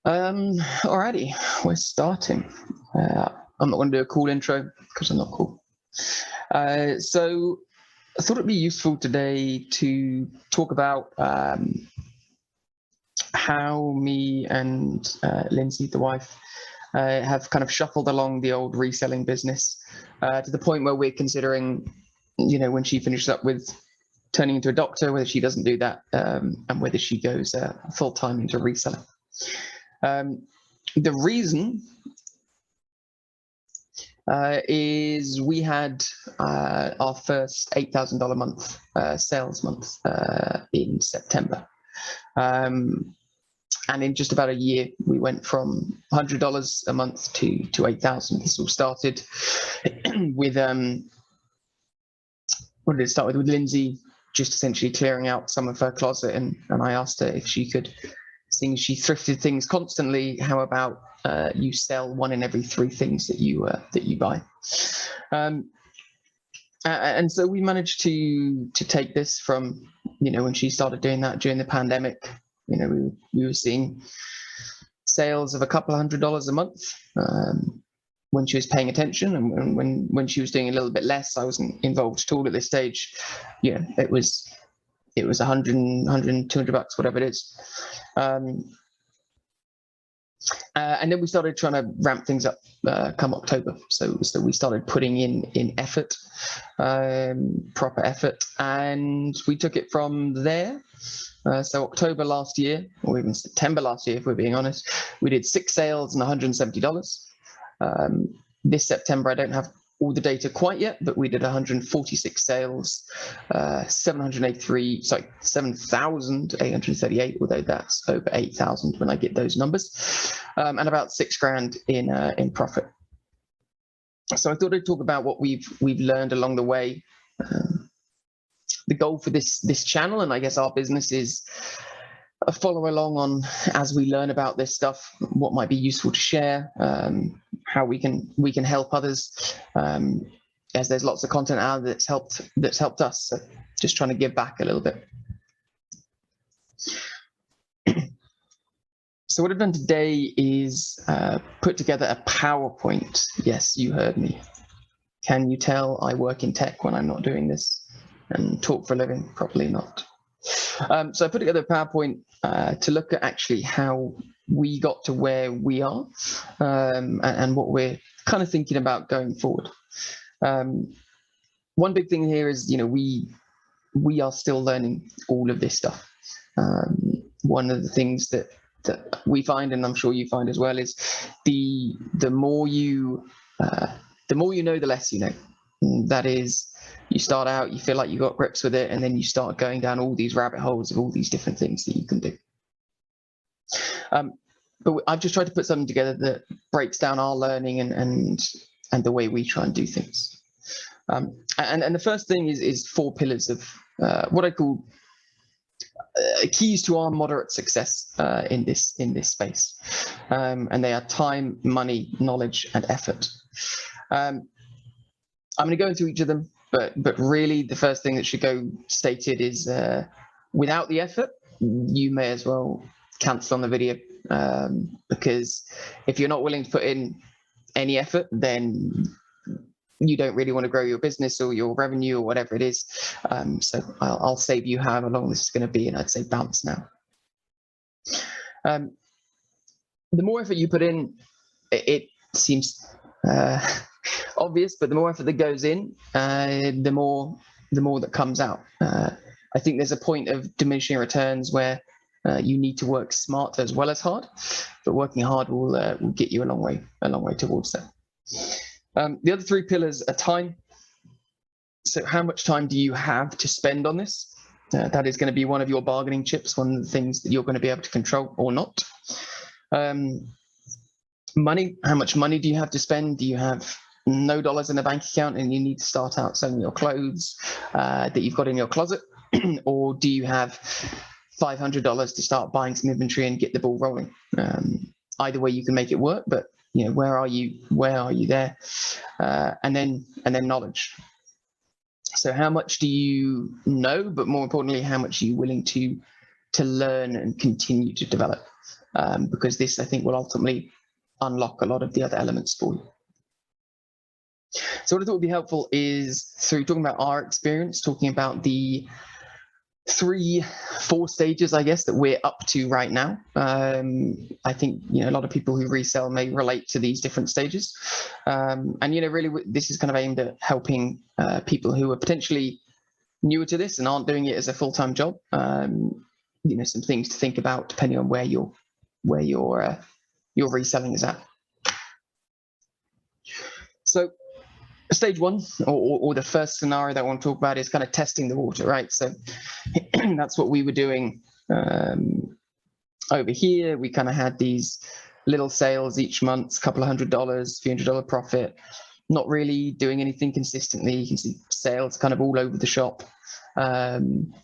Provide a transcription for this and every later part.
Alrighty, we're starting. I'm not going to do a cool intro because I'm not cool. So I thought it'd be useful today to talk about how me and Lindsay, the wife, have kind of shuffled along the old reselling business to the point where we're considering, when she finishes up with turning into a doctor, whether she doesn't do that and whether she goes full-time into reselling. The reason is we had our first $8,000 month sales month in September. And in just about a year, we went from $100 a month to $8,000. This all started with, what did it start with? With Lindsay just essentially clearing out some of her closet. And I asked her if she could, seeing she thrifted things constantly, how about you sell one in every three things that you buy? And so we managed to take this from, when she started doing that during the pandemic, we were seeing sales of a couple $100 a month when she was paying attention, and when she was doing a little bit less, I wasn't involved at all at this stage. It was $100, $200, whatever it is. And then we started trying to ramp things up come October. So we started putting in effort, proper effort, and we took it from there. So October last year, or even September last year, if we're being honest, we did 6 sales and $170. This September, I don't have all the data quite yet, but we did 146 sales, 7,838, although that's over 8,000 when I get those numbers, and about $6,000 in profit. So I thought I'd talk about what we've learned along the way. The goal for this channel, and I guess our business, is follow along on as we learn about this stuff, what might be useful to share, how we can help others, as there's lots of content out that's helped us. So just trying to give back a little bit. So what I've done today is put together a PowerPoint. Yes, you heard me. Can you tell I work in tech when I'm not doing this and talk for a living? Probably not. So I put together a PowerPoint to look at actually how we got to where we are, and what we're kind of thinking about going forward. One big thing here is, we are still learning all of this stuff. One of the things that we find, and I'm sure you find as well, is the more you know, the less you know. That is, you start out, you feel like you got grips with it, and then you start going down all these rabbit holes of all these different things that you can do. But I've just tried to put something together that breaks down our learning and the way we try and do things. And the first thing is 4 pillars of what I call keys to our moderate success in this space, and they are time, money, knowledge, and effort. I'm going to go into each of them, but really the first thing that should go stated is without the effort, you may as well cancel on the video, because if you're not willing to put in any effort, then you don't really want to grow your business or your revenue or whatever it is. So I'll save you however long this is going to be, and I'd say bounce now. The more effort you put in, it seems obvious, but the more effort that goes in, the more that comes out. I think there's a point of diminishing returns where you need to work smart as well as hard, but working hard will get you a long way towards that. The other 3 pillars are time. So how much time do you have to spend on this? That is going to be one of your bargaining chips, one of the things that you're going to be able to control or not. Money, how much money do you have to spend? Do you have no dollars in a bank account and you need to start out selling your clothes that you've got in your closet? Or do you have $500 to start buying some inventory and get the ball rolling? Either way you can make it work, but where are you there? And then knowledge. So how much do you know, but more importantly, how much are you willing to learn and continue to develop? because this, I think, will ultimately unlock a lot of the other elements for you. So what I thought would be helpful is through talking about our experience, talking about the 3-4 stages, I guess, that we're up to right now. I think, a lot of people who resell may relate to these different stages. And, really, this is kind of aimed at helping people who are potentially newer to this and aren't doing it as a full-time job. Some things to think about depending on where your reselling is at. So stage 1, or the first scenario that I want to talk about, is kind of testing the water, right? So that's what we were doing over here. We kind of had these little sales each month, a couple of $100, few $100 profit, not really doing anything consistently. You can see sales kind of all over the shop, and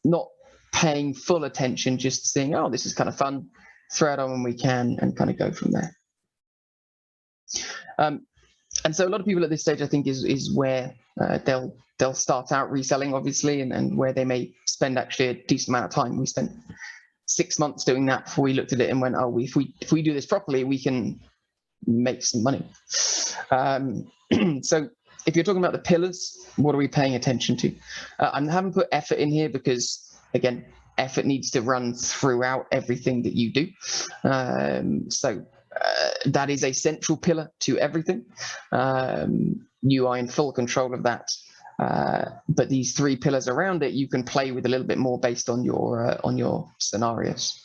not paying full attention, just saying, oh, this is kind of fun, throw it on when we can, and kind of go from there. And so a lot of people at this stage, I think, is where they'll start out reselling, obviously, and where they may spend actually a decent amount of time. We spent 6 months doing that before we looked at it and went, oh, if we do this properly, we can make some money. So if you're talking about the pillars, what are we paying attention to? I haven't put effort in here because, again, effort needs to run throughout everything that you do. That is a central pillar to everything. You are in full control of that. But these 3 pillars around it, you can play with a little bit more based on your scenarios.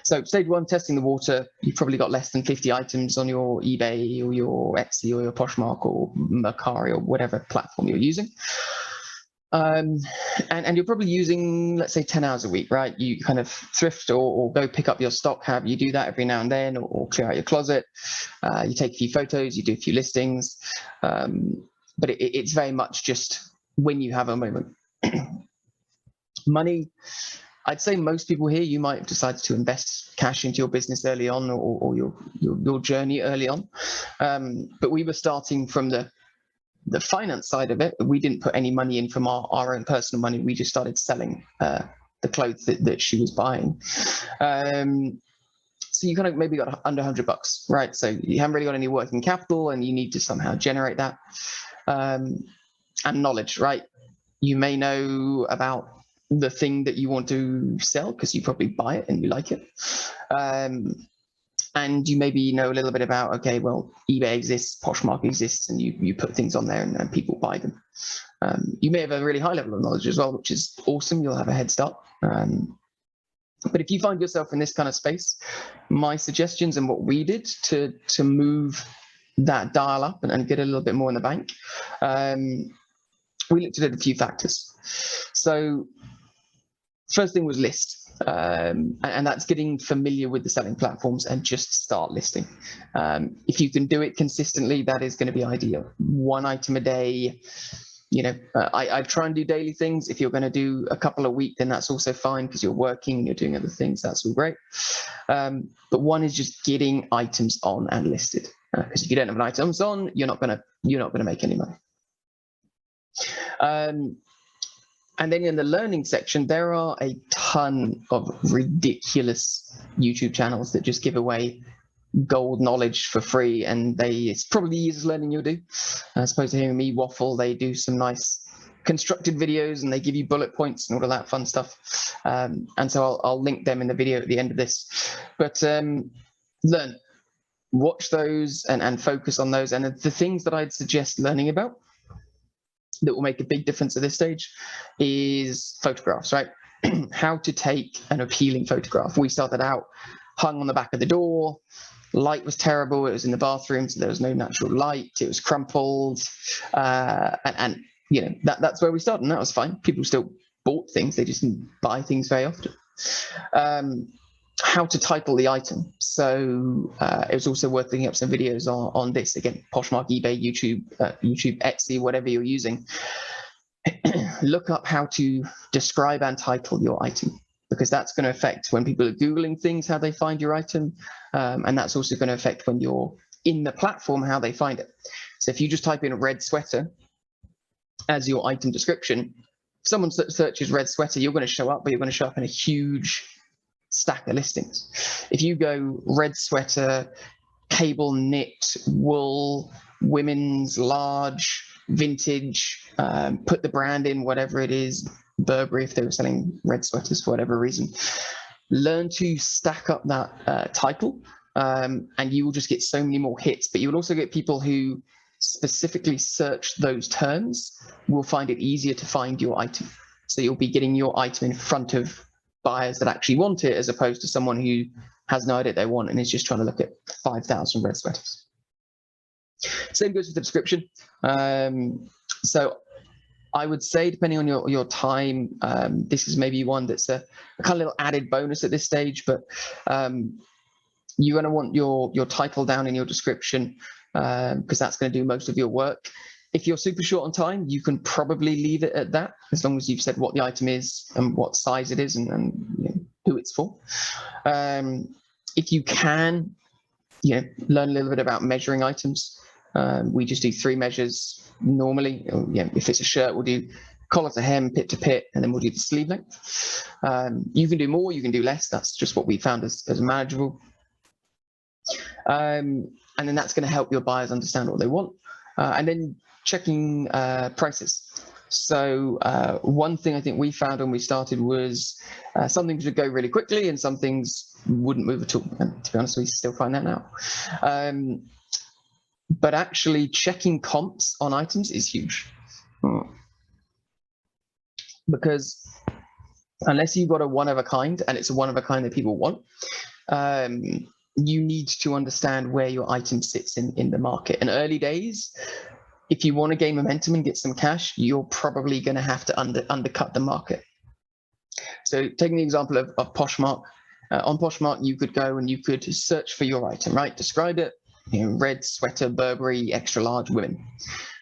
So stage 1, testing the water. You've probably got less than 50 items on your eBay or your Etsy or your Poshmark or Mercari or whatever platform you're using. And you're probably using, let's say, 10 hours a week, right? You kind of thrift or go pick up your stock, have you do that every now and then, or clear out your closet. You take a few photos, you do a few listings, but it's very much just when you have a moment. Money, I'd say most people here, you might have decided to invest cash into your business early on, or your journey early on. But we were starting from the finance side of it. We didn't put any money in from our own personal money. We just started selling the clothes that she was buying. So you kind of maybe got under $100, right? So you haven't really got any working capital, and you need to somehow generate that. And knowledge, right? You may know about the thing that you want to sell because you probably buy it and you like it. And you maybe know a little bit about, okay, well, eBay exists, Poshmark exists, and you put things on there and people buy them. You may have a really high level of knowledge as well, which is awesome. You'll have a head start. But if you find yourself in this kind of space, my suggestions and what we did to move that dial up and get a little bit more in the bank, we looked at a few factors. So first thing was list. And that's getting familiar with the selling platforms and just start listing. If you can do it consistently, that is going to be ideal. 1 item a day. I try and do daily things. If you're going to do a couple a week, then that's also fine because you're working, you're doing other things. That's all great. But 1 is just getting items on and listed. Because if you don't have items on, you're not going to make any money. And then in the learning section, there are a ton of ridiculous YouTube channels that just give away gold knowledge for free, and it's probably the easiest learning you'll do. As opposed to hearing me waffle, they do some nice constructed videos and they give you bullet points and all of that fun stuff. And so I'll link them in the video at the end of this. But learn, watch those and focus on those. And the things that I'd suggest learning about that will make a big difference at this stage is photographs, right? How to take an appealing photograph. We started out hung on the back of the door. Light was terrible. It was in the bathroom, so there was no natural light. It was crumpled, and that's where we started, and that was fine. People still bought things; they just didn't buy things very often. How to title the item. So it was also worth looking up some videos on this. Again, Poshmark, eBay, YouTube, Etsy, whatever you're using. Look up how to describe and title your item, because that's going to affect when people are Googling things, how they find your item. And that's also going to affect when you're in the platform, how they find it. So if you just type in red sweater as your item description, someone searches red sweater, you're going to show up, but you're going to show up in a huge stack of listings. If you go red sweater, cable knit, wool, women's, large, vintage, put the brand in, whatever it is, Burberry if they were selling red sweaters for whatever reason, learn to stack up that title, and you will just get so many more hits. But you will also get people who specifically search those terms will find it easier to find your item. So you'll be getting your item in front of buyers that actually want it, as opposed to someone who has no idea what they want and is just trying to look at 5,000 red sweaters. Same goes with the description. So I would say, depending on your time, this is maybe one that's a kind of little added bonus at this stage, but you're going to want your title down in your description, because that's going to do most of your work. If you're super short on time, you can probably leave it at that, as long as you've said what the item is and what size it is and you know, who it's for. If you can, you know, learn a little bit about measuring items. We just do 3 measures normally. You know, if it's a shirt, we'll do collar to hem, pit to pit, and then we'll do the sleeve length. You can do more, you can do less. That's just what we found as manageable. And then that's going to help your buyers understand what they want. And then checking prices. So one thing I think we found when we started was some things would go really quickly and some things wouldn't move at all. And to be honest, we still find that now. But actually checking comps on items is huge. Because unless you've got a one of a kind, and it's a one of a kind that people want, you need to understand where your item sits in the market. In early days, if you want to gain momentum and get some cash, you're probably going to have to undercut the market. So taking the example of Poshmark, on Poshmark, you could go and you could search for your item, right? Describe it, you know, red sweater, Burberry, extra large women,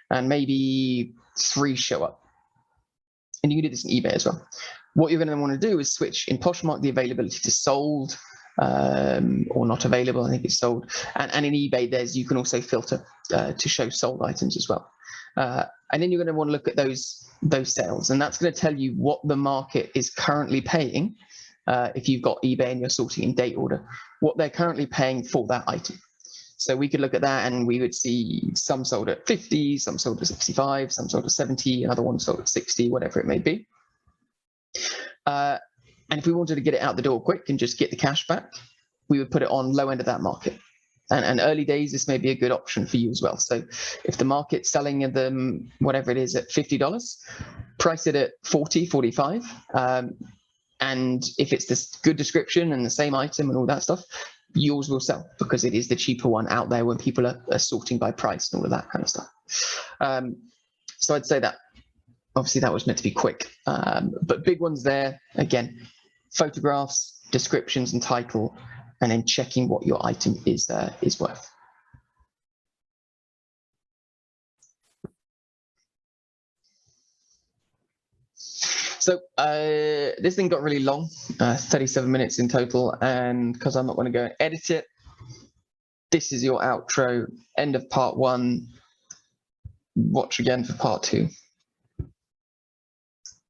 and maybe 3 show up. And you can do this in eBay as well. What you're going to want to do is switch in Poshmark the availability to sold, or not available. I think it's sold, and in eBay you can also filter to show sold items as well. And then you're going to want to look at those sales, and that's going to tell you what the market is currently paying. If you've got eBay and you're sorting in date order, what they're currently paying for that item. So we could look at that and we would see some sold at 50, some sold at 65, some sold at 70, another one sold at 60, whatever it may be. And if we wanted to get it out the door quick and just get the cash back, we would put it on low end of that market. And early days, this may be a good option for you as well. So if the market's selling them, whatever it is, at $50, price it at 40, 45. And if it's this good description and the same item and all that stuff, yours will sell because it is the cheaper one out there when people are sorting by price and all of that kind of stuff. So I'd say that obviously that was meant to be quick, but big ones there, again, photographs, descriptions and title, and then checking what your item is worth. So this thing got really long, 37 minutes in total, and because I'm not going to go and edit it, this is your outro, end of part 1. Watch again for part 2.